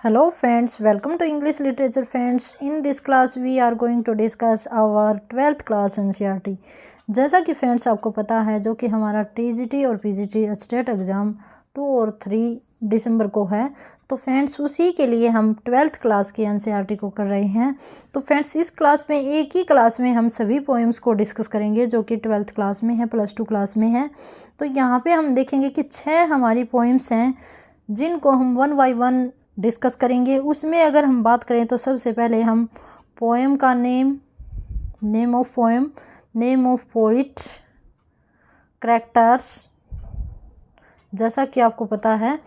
Hello friends, welcome to English Literature friends. In this class we are going to discuss our 12th class NCERT. जैसा कि friends आपको पता है जो कि हमारा टीजीटी और पीजीटी स्टेट एग्ज़ाम 2 और 3 दिसंबर को है, तो फ्रेंड्स उसी के लिए हम 12th क्लास की एनसीईआरटी को कर रहे हैं। तो फ्रेंड्स इस क्लास में एक ही क्लास में हम सभी पोएम्स को डिस्कस करेंगे जो कि 12th क्लास में है, +2 क्लास में है। तो यहाँ पे हम देखेंगे कि 6 हमारी पोएम्स हैं जिनको हम 1 बाय 1 डिस्कस करेंगे। उसमें अगर हम बात करें तो सबसे पहले हम पोएम का name of poem, name of poet, characters जैसा कि आपको पता है,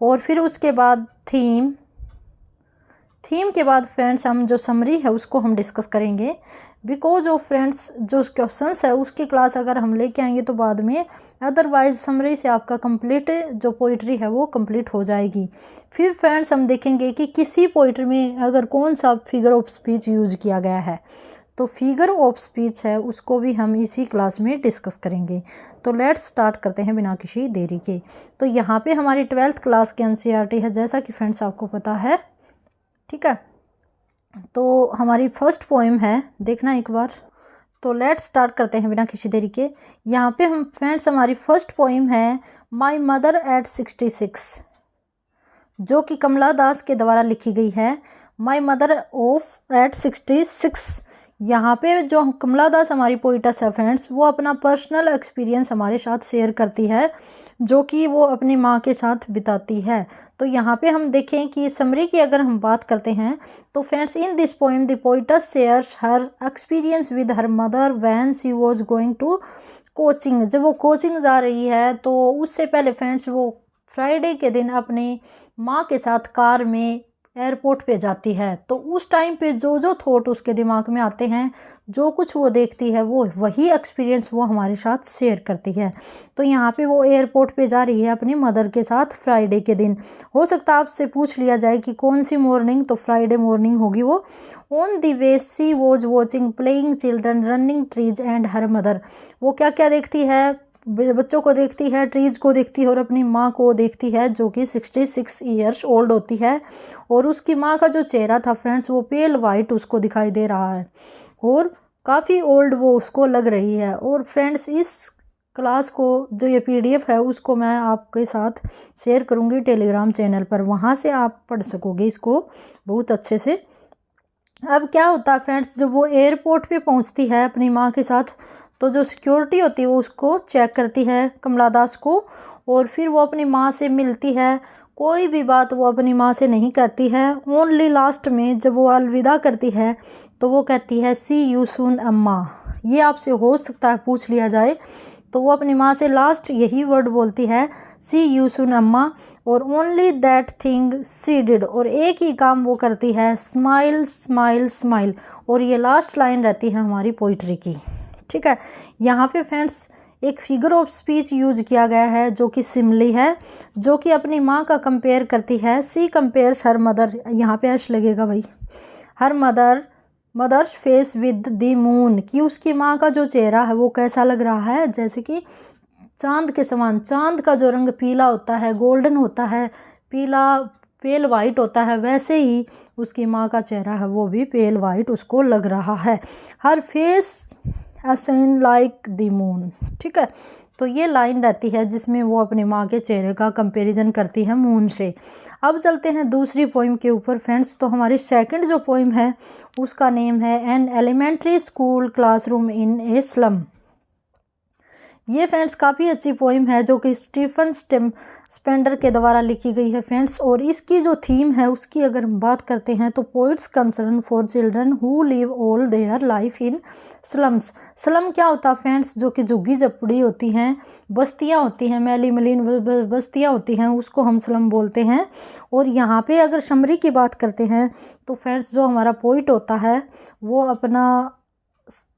और फिर उसके बाद थीम के बाद फ्रेंड्स हम जो समरी है उसको हम डिस्कस करेंगे। बिकॉज ऑफ फ्रेंड्स जो क्वेश्चंस है उसकी क्लास अगर हम लेके आएंगे तो बाद में, अदरवाइज समरी से आपका कंप्लीट जो पोइट्री है वो कंप्लीट हो जाएगी। फिर फ्रेंड्स हम देखेंगे कि किसी पोइट्री में अगर कौन सा फिगर ऑफ स्पीच यूज़ किया गया है, तो फिगर ऑफ स्पीच है उसको भी हम इसी क्लास में डिस्कस करेंगे। तो लेट्स स्टार्ट करते हैं बिना किसी देरी के। तो यहाँ पे हमारी 12th क्लास की एनसीईआरटी है जैसा कि फ्रेंड्स आपको पता है, ठीक है। तो हमारी फर्स्ट पोएम है, देखना एक बार। तो लेट्स स्टार्ट करते हैं बिना किसी देरी के। यहाँ पे हम फ्रेंड्स हमारी फर्स्ट पोएम है माई मदर एट 66, जो कि कमला दास के द्वारा लिखी गई है। My mother of at 66। यहाँ पे जो कमला दास हमारी पोइटस है फ्रेंड्स, वो अपना पर्सनल एक्सपीरियंस हमारे साथ शेयर करती है जो कि वो अपनी माँ के साथ बिताती है। तो यहाँ पे हम देखें कि समरी की अगर हम बात करते हैं तो friends in this poem the poetess shares her experience with her mother when she was going to coaching. जब वो कोचिंग जा रही है तो उससे पहले फ्रेंड्स वो फ्राइडे के दिन अपने माँ के साथ कार में एयरपोर्ट पे जाती है। तो उस टाइम पे जो जो थॉट उसके दिमाग में आते हैं, जो कुछ वो देखती है, वो वही एक्सपीरियंस वो हमारे साथ शेयर करती है। तो यहाँ पे वो एयरपोर्ट पे जा रही है अपनी मदर के साथ फ्राइडे के दिन। हो सकता है आपसे पूछ लिया जाए कि कौन सी मॉर्निंग, तो फ्राइडे मॉर्निंग होगी वो। On the way she was watching playing children running trees and her mother. वो क्या क्या देखती है, बच्चों को देखती है, ट्रीज को देखती है और अपनी माँ को देखती है जो कि 66 ईयर्स ओल्ड होती है। और उसकी माँ का जो चेहरा था फ्रेंड्स वो पेल वाइट उसको दिखाई दे रहा है और काफ़ी ओल्ड वो उसको लग रही है। और फ्रेंड्स इस क्लास को जो ये PDF है उसको मैं आपके साथ शेयर करूँगी टेलीग्राम चैनल पर, वहाँ से आप पढ़ सकोगे इसको बहुत अच्छे से। अब क्या होता है फ्रेंड्स, जब वो एयरपोर्ट पे पहुँचती है अपनी माँ के साथ, तो जो सिक्योरिटी होती है वो उसको चेक करती है कमला दास को, और फिर वो अपनी माँ से मिलती है। कोई भी बात वो अपनी माँ से नहीं कहती है। ओनली लास्ट में जब वो अलविदा करती है तो वो कहती है सी यू सून अम्मा। ये आपसे हो सकता है पूछ लिया जाए, तो वो अपनी माँ से लास्ट यही वर्ड बोलती है, सी यू सून अम्मा। और only that thing C did, और एक ही काम वो करती है, स्माइल स्माइल स्माइल। और ये लास्ट लाइन रहती है हमारी पोइट्री की, ठीक है। यहाँ पे फ्रेंड्स एक फिगर ऑफ स्पीच यूज किया गया है जो कि सिमली है, जो कि अपनी माँ का कंपेयर करती है। सी कंपेयर्स हर मदर, यहाँ पे ऐश लगेगा भाई, her mother's face with the moon, कि उसकी माँ का जो चेहरा है वो कैसा लग रहा है, जैसे कि चांद के समान। चांद का जो रंग पीला होता है, गोल्डन होता है, पीला पेल वाइट होता है, वैसे ही उसकी माँ का चेहरा है वो भी पेल वाइट उसको लग रहा है। हर फेस असन लाइक द मून, ठीक है। तो ये लाइन रहती है जिसमें वो अपनी माँ के चेहरे का कंपैरिजन करती है मून से। अब चलते हैं दूसरी पोएम के ऊपर फ्रेंड्स। तो हमारी सेकंड जो पोएम है उसका नेम है an elementary school classroom in a slum. ये फ्रेंड्स काफ़ी अच्छी पोएम है जो कि स्टीफन स्पेंडर के द्वारा लिखी गई है फ्रेंड्स। और इसकी जो थीम है उसकी अगर हम बात करते हैं तो poets concern for children who live all their life in slums. Slum क्या होता है फ्रेंड्स, जो कि झुग्गी झपड़ी होती हैं, बस्तियां होती हैं, मैली मलिन बस्तियां होती हैं, उसको हम स्लम बोलते हैं। और यहाँ पे अगर समरी की बात करते हैं तो फ्रेंड्स जो हमारा पोइट होता है वो अपना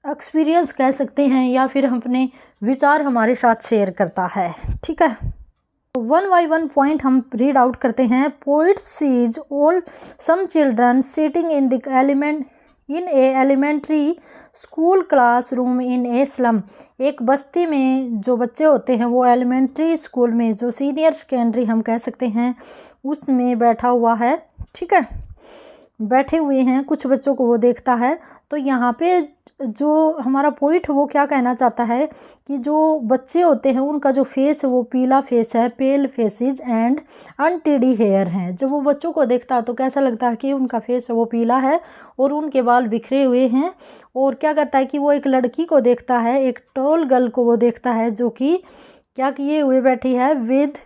एक्सपीरियंस कह सकते हैं या फिर अपने विचार हमारे साथ शेयर करता है, ठीक है। 1 बाय 1 पॉइंट हम रीड आउट करते हैं। Poet sees all some children sitting in the a elementary school classroom in a slum. एक बस्ती में जो बच्चे होते हैं वो एलिमेंट्री स्कूल में, जो सीनियर सेकेंडरी हम कह सकते हैं, उसमें बैठा हुआ है, ठीक है, बैठे हुए हैं, कुछ बच्चों को वो देखता है। तो यहाँ पे जो हमारा पोइट है वो क्या कहना चाहता है कि जो बच्चे होते हैं उनका जो फेस है वो पीला फेस है, पेल फेसेस एंड अनटिडी हेयर हैं। जब वो बच्चों को देखता है तो कैसा लगता है कि उनका फेस है वो पीला है और उनके बाल बिखरे हुए हैं। और क्या कहता है कि वो एक लड़की को देखता है, एक टॉल गर्ल को वो देखता है जो कि क्या किए हुए बैठी है, विद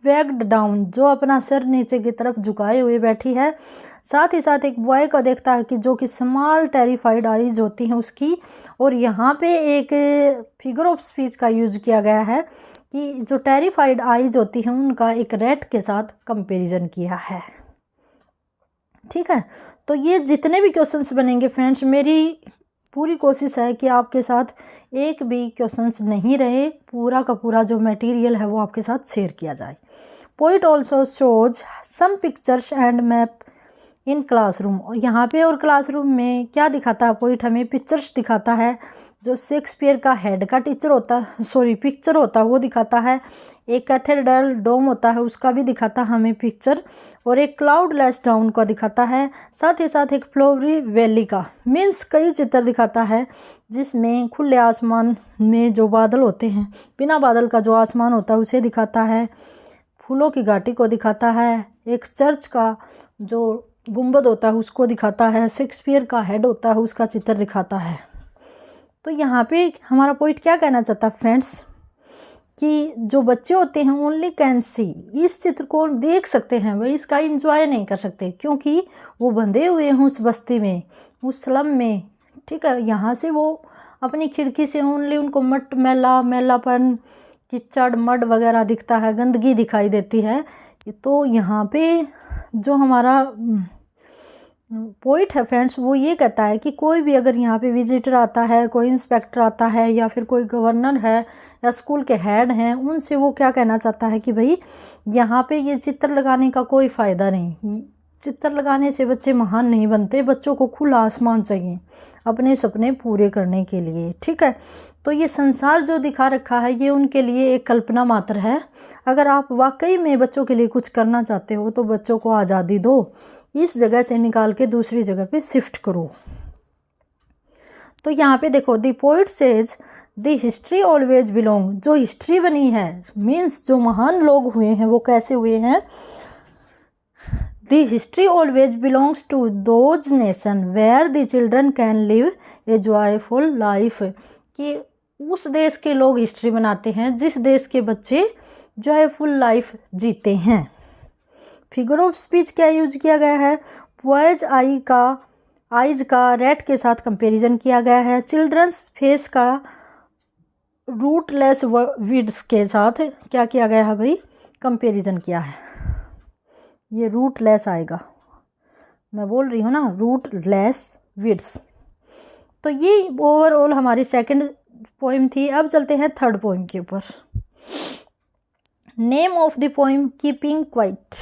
वेग्ड डाउन, जो अपना सिर नीचे की तरफ झुकाए हुए बैठी है। साथ ही साथ एक बॉय को देखता है कि जो कि स्मॉल टेरिफाइड आईज होती हैं उसकी। और यहाँ पे एक फिगर ऑफ स्पीच का यूज किया गया है कि जो टेरिफाइड आईज होती हैं उनका एक रैट के साथ कंपैरिजन किया है। ठीक है, तो ये जितने भी क्वेश्चंस बनेंगे फ्रेंड्स, मेरी पूरी कोशिश है कि आपके साथ एक भी क्वेश्चंस नहीं रहे, पूरा का पूरा जो मटेरियल है वो आपके साथ शेयर किया जाए। Poet also shows some pictures and map in classroom. यहाँ पे और क्लासरूम में क्या दिखाता है पोइट, हमें पिक्चर्स दिखाता है। जो शेक्सपियर का हेड का टीचर होता है, पिक्चर होता है वो दिखाता है। एक कैथेड्रल डोम होता है उसका भी दिखाता है हमें पिक्चर, और एक क्लाउडलेस टाउन का दिखाता है। साथ ही साथ एक फ्लोवरी वैली का मीन्स कई चित्र दिखाता है जिसमें खुले आसमान में जो बादल होते हैं, बिना बादल का जो आसमान होता है उसे दिखाता है। फूलों की घाटी को दिखाता है, एक चर्च का जो गुंबद होता है उसको दिखाता है, शेक्सपियर का हेड होता है उसका चित्र दिखाता है। तो यहाँ पे हमारा पॉइंट क्या कहना चाहता है फ्रेंड्स कि जो बच्चे होते हैं ओनली कैन सी, इस चित्र को देख सकते हैं, वही इसका एंजॉय नहीं कर सकते क्योंकि वो बंधे हुए हैं उस बस्ती में, उस स्लम में। ठीक है, यहाँ से वो अपनी खिड़की से ओनली उनको मट मैलापन, कीचड़, मड वगैरह दिखता है, गंदगी दिखाई देती है। तो यहाँ पे जो हमारा पॉइंट है फ्रेंड्स वो ये कहता है कि कोई भी अगर यहाँ पे विजिटर आता है, कोई इंस्पेक्टर आता है या फिर कोई गवर्नर है या स्कूल के हेड हैं, उनसे वो क्या कहना चाहता है कि भाई यहाँ पे ये चित्र लगाने का कोई फ़ायदा नहीं, चित्र लगाने से बच्चे महान नहीं बनते, बच्चों को खुला आसमान चाहिए अपने सपने पूरे करने के लिए। ठीक है, तो ये संसार जो दिखा रखा है ये उनके लिए एक कल्पना मात्र है। अगर आप वाकई में बच्चों के लिए कुछ करना चाहते हो तो बच्चों को आज़ादी दो, इस जगह से निकाल के दूसरी जगह पे शिफ्ट करो। तो यहाँ पे देखो, the poet says the history always belong, जो हिस्ट्री बनी है मीन्स जो महान लोग हुए हैं वो कैसे हुए हैं, the history always belongs to those nation where the children can live a joyful life, कि उस देश के लोग हिस्ट्री बनाते हैं जिस देश के बच्चे जॉयफुल लाइफ जीते हैं। फिगर ऑफ स्पीच क्या यूज किया गया है, बॉयज आइज का रैट के साथ कंपैरिजन किया गया है। चिल्ड्रंस फेस का रूटलेस वीड्स के साथ क्या किया गया है भाई, कंपैरिजन किया है। ये रूटलेस आएगा, मैं बोल रही हूँ ना, रूटलेस वीड्स। तो ये ओवरऑल हमारी सेकंड पोइम थी। अब चलते हैं थर्ड पोइम के ऊपर। Name of the poem keeping quiet.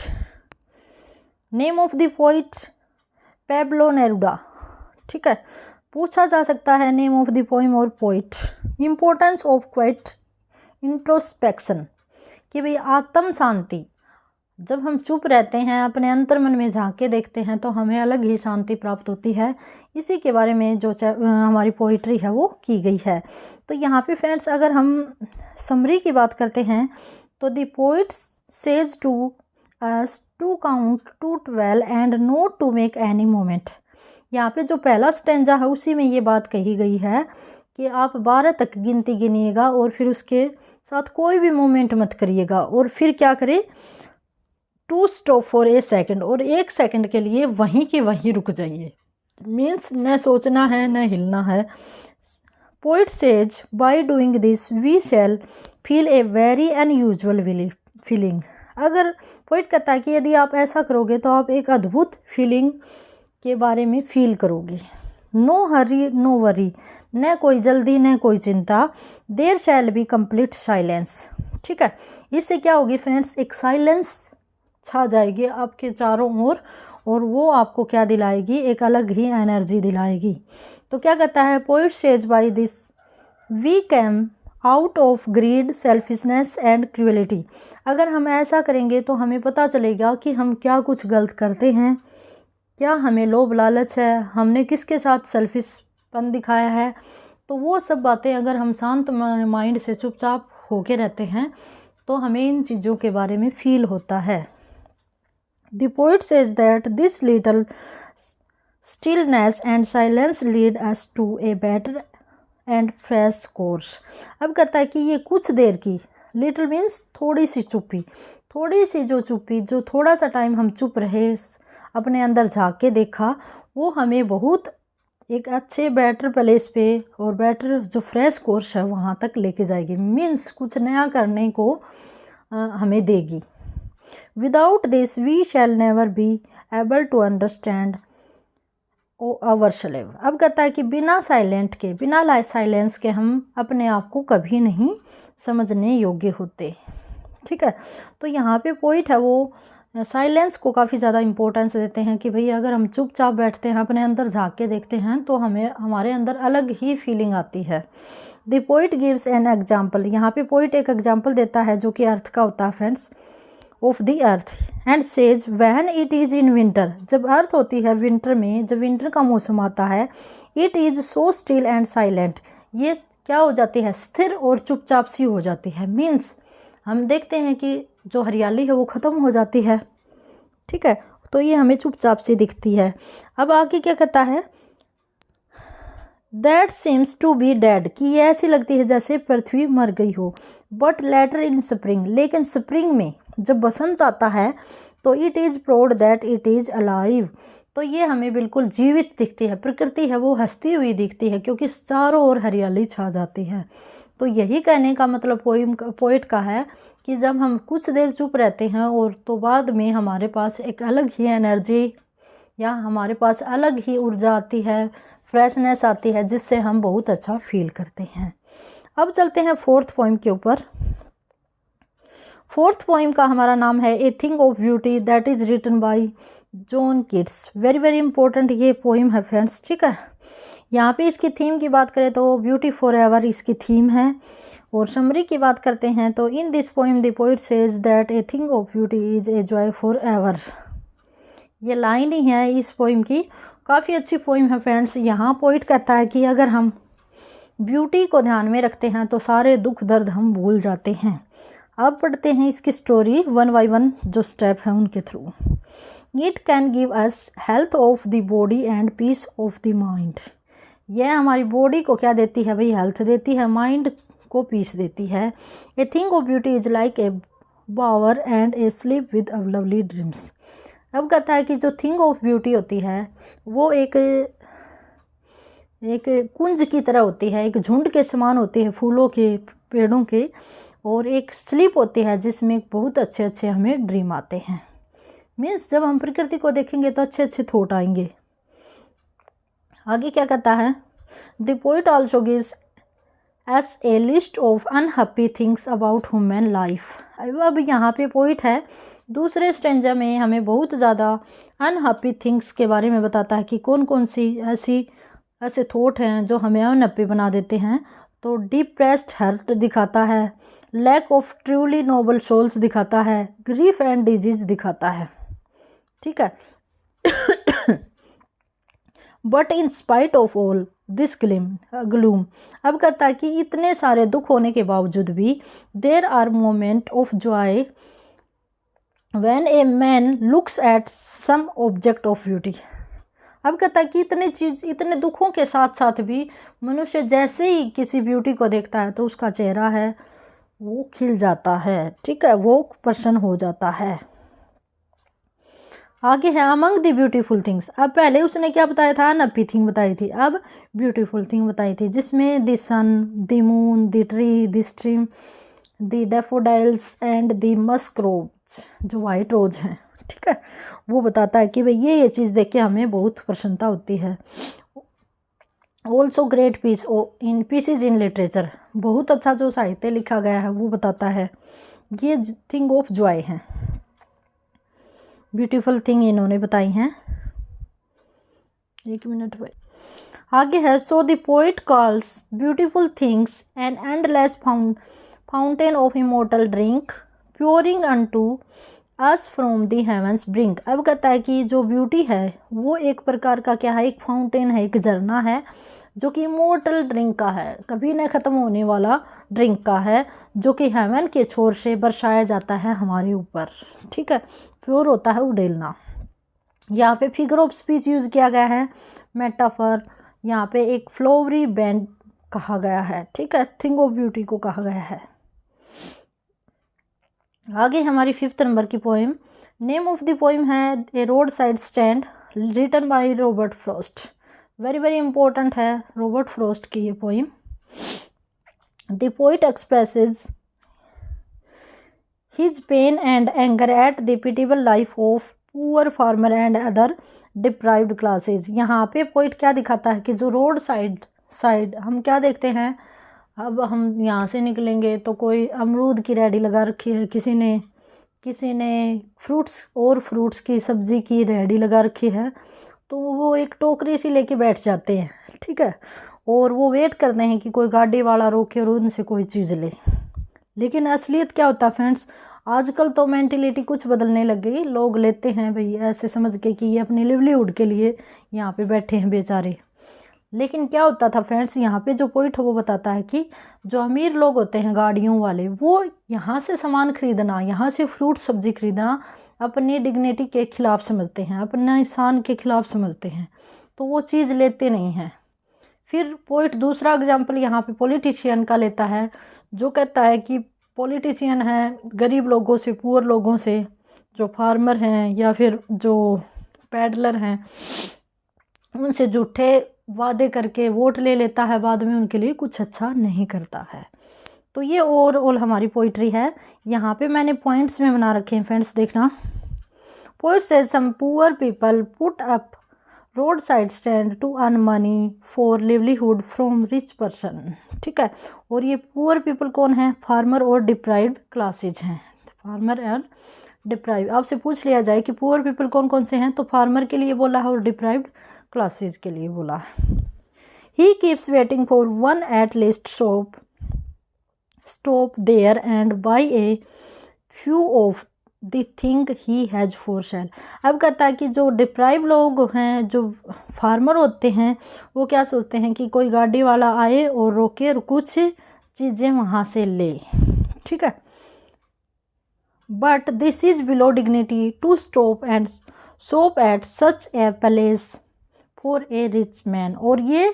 Name of the poet Pablo Neruda. ठीक है, पूछा जा सकता है नेम ऑफ द पोइम और poet. Importance of quite introspection, कि भाई आत्म शांति, जब हम चुप रहते हैं अपने अंतर मन में झांक के देखते हैं तो हमें अलग ही शांति प्राप्त होती है। इसी के बारे में जो हमारी पोइट्री है वो की गई है। तो यहाँ पे फ्रेंड्स अगर हम समरी की बात करते हैं तो the poet says to us to count to 12 and not to make any moment. यहाँ पे जो पहला स्टेंजा है उसी में ये बात कही गई है कि आप 12 तक गिनती गिनिएगा और फिर उसके साथ कोई भी मोमेंट मत करिएगा, और फिर क्या करें, to stop for a second, और 1 सेकेंड के लिए वहीं के वहीं रुक जाइए, मीन्स न सोचना है न हिलना है। Poet says by doing this we shall feel a very unusual feeling. अगर पोइट कहता है कि यदि आप ऐसा करोगे तो आप एक अद्भुत फीलिंग के बारे में फील करोगे। नो हरी नो वरी, न कोई जल्दी न कोई चिंता। There shall be complete silence. ठीक है, इससे क्या होगी फ्रेंड्स, एक साइलेंस छा जाएगी आपके चारों ओर और वो आपको क्या दिलाएगी, एक अलग ही एनर्जी दिलाएगी। तो क्या कहता है, poet says by this we came out of greed selfishness and cruelty. अगर हम ऐसा करेंगे तो हमें पता चलेगा कि हम क्या कुछ गलत करते हैं, क्या हमें लोभ लालच है, हमने किसके साथ सेल्फिशपन दिखाया है। तो वो सब बातें अगर हम शांत माइंड से चुपचाप होके रहते हैं तो हमें इन चीज़ों के बारे में फील होता है। The poet says that this little stillness and silence lead us to a better and fresh course. अब कहता है कि ये कुछ देर की, लिटिल मीन्स थोड़ी सी चुप्पी, थोड़ी सी जो चुप्पी, जो थोड़ा सा टाइम हम चुप रहे, अपने अंदर झांक के देखा, वो हमें बहुत एक अच्छे बेटर प्लेस पे और बेटर जो फ्रेश कोर्स है वहाँ तक लेके जाएगी। मीन्स कुछ नया करने को हमें देगी। Without this we shall never be able to understand our self. अब कहता है कि बिना साइलेंस के हम अपने आप को कभी नहीं समझने योग्य होते। ठीक है, तो यहाँ पे पॉइंट है वो साइलेंस को काफ़ी ज़्यादा इम्पोर्टेंस देते हैं कि भाई अगर हम चुपचाप बैठते हैं, अपने अंदर झांक के देखते हैं तो हमें हमारे अंदर अलग ही फीलिंग आती है। The poet gives an example, यहाँ पे पोइट एक एग्जाम्पल देता है जो कि अर्थ का होता है friends, of the earth and says when it is in winter, जब अर्थ होती है विंटर में, जब विंटर का मौसम आता है, it is so still and silent, ये क्या हो जाती है, स्थिर और चुपचाप सी हो जाती है। मीन्स हम देखते हैं कि जो हरियाली है वो ख़त्म हो जाती है। ठीक है, तो ये हमें चुपचाप सी दिखती है। अब आगे क्या कहता है, that seems to be dead, कि ये ऐसी लगती है जैसे पृथ्वी मर गई हो। बट लेटर इन स्प्रिंग, लेकिन स्प्रिंग में जब बसंत आता है तो इट इज़ प्रोड दैट इट इज़ अलाइव, तो ये हमें बिल्कुल जीवित दिखती है, प्रकृति है वो हंसती हुई दिखती है क्योंकि चारों ओर हरियाली छा जाती है। तो यही कहने का मतलब पोइट का है कि जब हम कुछ देर चुप रहते हैं और तो बाद में हमारे पास एक अलग ही एनर्जी या हमारे पास अलग ही ऊर्जा आती है, फ्रेशनेस आती है, जिससे हम बहुत अच्छा फील करते हैं। अब चलते हैं फोर्थ पोइम के ऊपर। फोर्थ पोइम का हमारा नाम है a thing of beauty, that is written by John Keats. Very very important ये पोइम है फ्रेंड्स। ठीक है, यहाँ पे इसकी थीम की बात करें तो ब्यूटी फॉर एवर इसकी थीम है, और समरी की बात करते हैं तो in this poem the poet says that A thing of beauty is a joy for ever. ये लाइन ही है इस पोइम की, काफ़ी अच्छी पोइम है फ्रेंड्स। यहाँ पोइट कहता है कि अगर हम ब्यूटी को ध्यान में रखते हैं तो सारे दुख दर्द हम भूल जाते हैं। अब पढ़ते हैं इसकी स्टोरी वन बाय वन, जो स्टेप है उनके थ्रू। It can give us health of the body and peace of the mind. यह हमारी बॉडी को क्या देती है भाई, हेल्थ देती है, माइंड को पीस देती है। A thing of beauty is like a bower and a sleep with lovely dreams. अब कहता है कि जो थिंग ऑफ ब्यूटी होती है वो एक कुंज की तरह होती है, एक झुंड के समान होती है, फूलों के, पेड़ों के, और एक स्लीप होती है जिसमें बहुत अच्छे अच्छे हमें ड्रीम आते हैं। मीन्स जब हम प्रकृति को देखेंगे तो अच्छे अच्छे थॉट आएंगे। आगे क्या कहता है, the poet also gives S A list of unhappy things about human life. अब यहाँ पे पोइट है दूसरे स्टेंजा में हमें बहुत ज़्यादा अनहैप्पी थिंग्स के बारे में बताता है कि कौन कौन सी ऐसे थॉट हैं जो हमें अनहैप्पी बना देते हैं। तो डिप्रेस्ड हार्ट दिखाता है, lack of truly noble souls दिखाता है, ग्रीफ एंड डिजीज दिखाता है। ठीक है, but in spite of all this gloom, अब कहता है कि इतने सारे दुख होने के बावजूद भी there are moment of joy when a man looks at some object of beauty. अब कहता है कि इतने दुखों के साथ साथ भी मनुष्य जैसे ही किसी ब्यूटी को देखता है तो उसका चेहरा है वो खिल जाता है। ठीक है, वो प्रसन्न हो जाता है। आगे है अमंग द ब्यूटीफुल थिंग्स। अब पहले उसने क्या बताया था, अनहैप्पी थिंग बताई थी, अब ब्यूटीफुल थिंग बताई थी, जिसमें the sun, the moon, the tree, the stream, the daffodils and the musk rose, जो वाइट रोज हैं। ठीक है, वो बताता है कि भाई ये चीज़ देख के हमें बहुत प्रसन्नता होती है। Also great peace in pieces in literature, बहुत अच्छा जो साहित्य लिखा गया है वो बताता है। ये थिंग ऑफ जॉय हैं, ब्यूटीफुल थिंग इन्होंने बताई हैं। एक मिनट भाई, आगे है so the poet calls beautiful things an endless fountain of immortal drink, pouring unto us from the heavens brink. अब कहता है कि जो ब्यूटी है वो एक प्रकार का क्या है, एक फाउंटेन है, एक झरना है, जो कि इमोर्टल ड्रिंक का है, कभी न ख़त्म होने वाला ड्रिंक का है, जो कि हेवन के छोर से बरसाया जाता है हमारे ऊपर। ठीक है, प्योर होता है उड़ेलना। यहाँ पे फिगर ऑफ स्पीच यूज़ किया गया है, मेटाफर, यहाँ पे एक फ्लोवरी बैंड कहा गया है। ठीक है, थिंग ऑफ ब्यूटी को कहा गया है। आगे हमारी 5th नंबर की poem. Name of the poem है a road side stand, written by Robert Frost. Very very important है रॉबर्ट फ्रॉस्ट की ये poem. The poet expresses his pain and anger at the pitiable life of poor farmer and other deprived classes. यहाँ पे poet क्या दिखाता है कि जो रोड साइड हम क्या देखते हैं, अब हम यहाँ से निकलेंगे तो कोई अमरूद की रेहड़ी लगा रखी है, किसी ने फ्रूट्स की सब्ज़ी की रेहड़ी लगा रखी है, तो वो एक टोकरी सी लेके बैठ जाते हैं। ठीक है, और वो वेट करते हैं कि कोई गाड़ी वाला रोके और उनसे कोई चीज़ ले। लेकिन असलियत क्या होता है फ्रेंड्स, आजकल तो मेंटलिटी कुछ बदलने लग गई। लोग लेते हैं भाई ऐसे समझ के कि ये अपनी लिवलीहुड के लिए यहाँ पे बैठे हैं बेचारे। लेकिन क्या होता था फ्रेंड्स, यहाँ पे जो पॉइंट है वो बताता है कि जो अमीर लोग होते हैं गाड़ियों वाले, वो यहाँ से सामान खरीदना, यहाँ से फ्रूट सब्जी खरीदना अपनी डिग्निटी के खिलाफ समझते हैं, अपने इंसान के खिलाफ समझते हैं, तो वो चीज़ लेते नहीं हैं। फिर पॉइंट दूसरा एग्जाम्पल यहाँ पे पॉलिटिशियन का लेता है, जो कहता है कि पॉलिटिशियन है गरीब लोगों से, पुअर लोगों से, जो फार्मर हैं या फिर जो पैडलर हैं, उनसे झूठे वादे करके वोट ले लेता है, बाद में उनके लिए कुछ अच्छा नहीं करता है। तो ये ओवरऑल हमारी पोइट्री है। यहाँ पे मैंने पॉइंट्स में बना रखे हैं फ्रेंड्स, देखना। Poet says some poor people put up road side stand to earn money for livelihood from rich person. ठीक है, और ये पुअर पीपल कौन है, फार्मर और डिप्राइव्ड क्लासेज हैं। फार्मर और डिप्राइव, आपसे पूछ लिया जाए कि पुअर पीपल कौन कौन से हैं, तो फार्मर के लिए बोला है और डिप्राइव्ड क्लासेज के लिए बोला है। He keeps waiting for one at least stop there and buy a few of the thing he has for sale. अब कहता है कि जो डिप्राइव लोग हैं, जो फार्मर होते हैं, वो क्या सोचते हैं कि कोई गाड़ी वाला आए और रोके और कुछ चीज़ें वहाँ से ले। ठीक है, but this is below dignity to stop and shop at such a palace for a rich man. और ये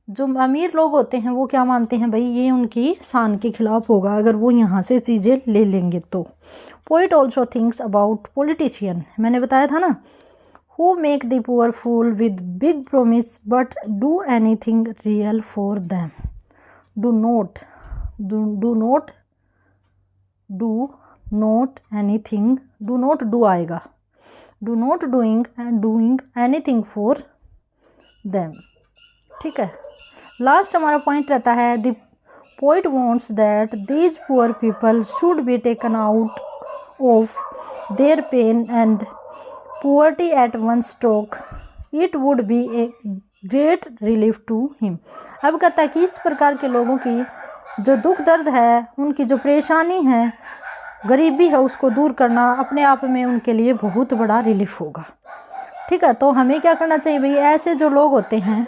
जो अमीर लोग होते हैं वो क्या मानते हैं, भाई ये उनकी शान के खिलाफ होगा अगर वो यहाँ से चीज़ें ले लेंगे तो। Poet also thinks about politician, मैंने बताया था ना, who make the poor fool with big promise but do anything real for them. Do not anything, do not do आएगा, do not doing anything for them. ठीक है, last हमारा point रहता है the poet wants that these poor people should be taken out of their pain and poverty at one stroke, it would be a great relief to him. अब कहता है कि इस प्रकार के लोगों की जो दुख दर्द है, उनकी जो परेशानी है, गरीबी है, उसको दूर करना अपने आप में उनके लिए बहुत बड़ा रिलीफ होगा। ठीक है, तो हमें क्या करना चाहिए भाई, ऐसे जो लोग होते हैं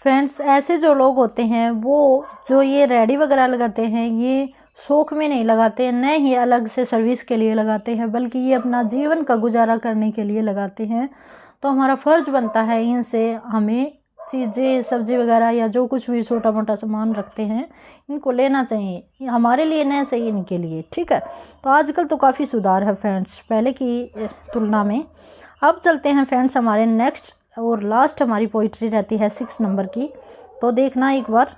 फ्रेंड्स, ऐसे जो लोग होते हैं वो जो ये रेहड़ी वगैरह लगाते हैं, ये शौक में नहीं लगाते, न ही अलग से सर्विस के लिए लगाते हैं, बल्कि ये अपना जीवन का गुजारा करने के लिए लगाते हैं। तो हमारा फ़र्ज़ बनता है इनसे हमें चीज़ें, सब्ज़ी वगैरह या जो कुछ भी छोटा मोटा सामान रखते हैं, इनको लेना चाहिए, हमारे लिए नहीं सही, इनके लिए। ठीक है, तो आजकल तो काफ़ी सुधार है फ्रेंड्स पहले की तुलना में। अब चलते हैं फ्रेंड्स हमारे नेक्स्ट और लास्ट हमारी पोइट्री रहती है 6 नंबर की, तो देखना एक बार।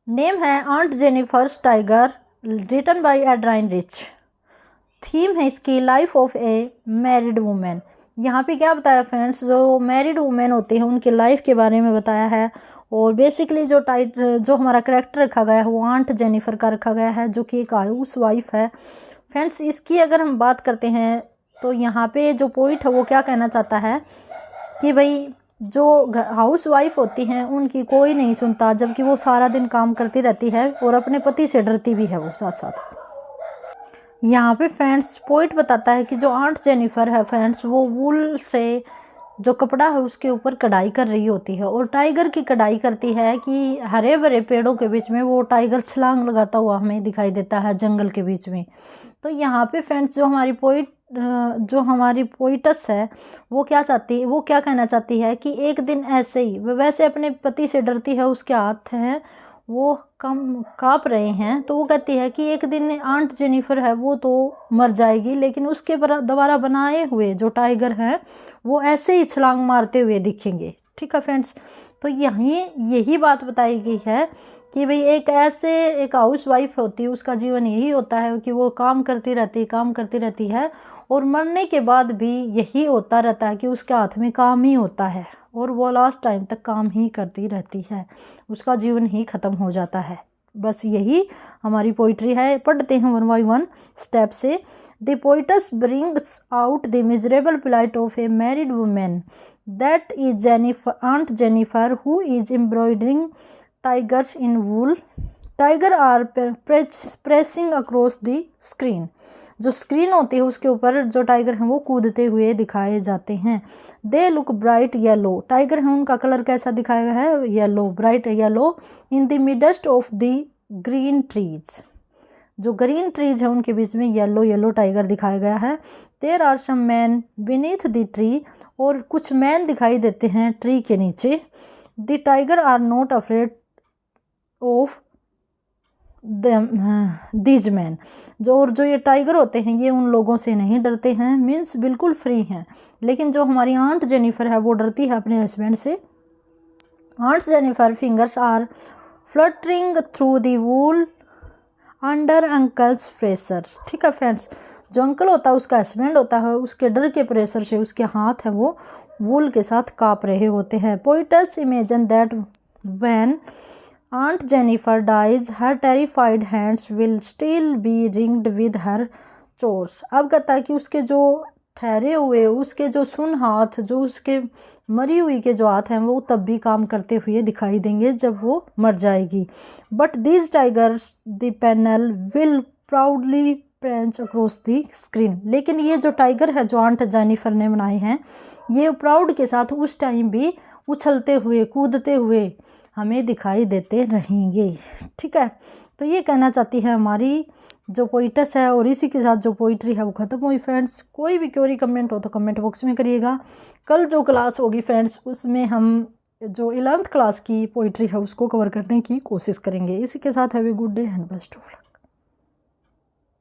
नेम है aunt Jennifer's tiger, written by Adrienne Rich. Theme है इसकी life of a married woman. यहाँ पे क्या बताया फ्रेंड्स, जो मैरिड वुमेन होती हैं उनकी लाइफ के बारे में बताया है। और बेसिकली जो हमारा करेक्टर रखा गया है वो आंट जेनिफर का रखा गया है, जो कि एक हाउस वाइफ है। फ्रेंड्स इसकी अगर हम बात करते हैं तो यहाँ पे जो पोइट है वो क्या कहना चाहता है कि भाई जो हाउस वाइफ होती हैं उनकी कोई नहीं सुनता, जबकि वो सारा दिन काम करती रहती है और अपने पति से डरती भी है वो साथ साथ। यहाँ पे फ्रेंड्स पोइट बताता है कि जो आंट जेनिफर है फ्रेंड्स, वो वूल से जो कपड़ा है उसके ऊपर कढ़ाई कर रही होती है, और टाइगर की कढ़ाई करती है कि हरे भरे पेड़ों के बीच में वो टाइगर छलांग लगाता हुआ हमें दिखाई देता है जंगल के बीच में। तो यहाँ पे फ्रेंड्स जो हमारी पोइटस है वो क्या कहना चाहती है कि एक दिन ऐसे ही, वह वैसे अपने पति से डरती है, उसके हाथ हैं वो काँप रहे हैं, तो वो कहती है कि एक दिन आंट जेनिफर है वो तो मर जाएगी, लेकिन उसके दोबारा बनाए हुए जो टाइगर हैं वो ऐसे ही छलांग मारते हुए दिखेंगे। ठीक है फ्रेंड्स, तो यही बात बताई गई है कि भाई एक हाउस वाइफ होती है, उसका जीवन यही होता है कि वो काम करती रहती है और मरने के बाद भी यही होता रहता है कि उसके हाथ में काम ही होता है और वो लास्ट टाइम तक काम ही करती रहती है, उसका जीवन ही ख़त्म हो जाता है। बस यही हमारी पोइट्री है। पढ़ते हैं वन बाय वन स्टेप से। The poets brings out the miserable plight of a married women, that is aunt Jennifer who is embroidering tigers in wool. Tiger are pressing across the screen. जो screen होती है उसके ऊपर जो tiger हैं वो कूदते हुए दिखाए जाते हैं। They look bright yellow, tiger हैं उनका कलर कैसा दिखाया गया है? Yellow, bright yellow. In the midst of the green trees, जो ग्रीन ट्रीज है उनके बीच में येलो टाइगर दिखाया गया है। There are some man beneath the tree, और कुछ मैन दिखाई देते हैं ट्री के नीचे। The tiger are not afraid of these man, जो ये टाइगर होते हैं ये उन लोगों से नहीं डरते हैं, मीन्स बिल्कुल फ्री हैं। लेकिन जो हमारी आंट जेनिफर है वो डरती है अपने हस्बैंड से। Aunt Jennifer fingers are fluttering through the wool under uncle's pressure. ठीक है फ्रेंड्स, जो अंकल होता है उसका हस्बैंड होता है, उसके डर के प्रेशर से उसके हाथ है वो वूल के साथ काँप रहे होते हैं। Poet's imagine that when Aunt Jennifer dies, her terrified hands will still be ringed with her chores. अब कहता है कि उसके जो ठहरे हुए, उसके जो सुन हाथ, जो उसके मरी हुई के जो हाथ हैं वो तब भी काम करते हुए दिखाई देंगे जब वो मर जाएगी। But these tigers, the panel will proudly prance across the screen. लेकिन ये जो टाइगर है जो आंट जेनिफर ने बनाए हैं ये प्राउड के साथ उस टाइम भी उछलते हुए कूदते हुए हमें दिखाई देते रहेंगे। ठीक है, तो ये कहना चाहती है हमारी जो पोइटस है, और इसी के साथ जो पोइट्री है वो ख़त्म हुई फ्रेंड्स। कोई भी क्वेरी कमेंट हो तो कमेंट बॉक्स में करिएगा। कल जो क्लास होगी फ्रेंड्स उसमें हम जो 11th क्लास की पोइट्री है उसको कवर करने की कोशिश करेंगे। इसी के साथ have a good day and best of luck.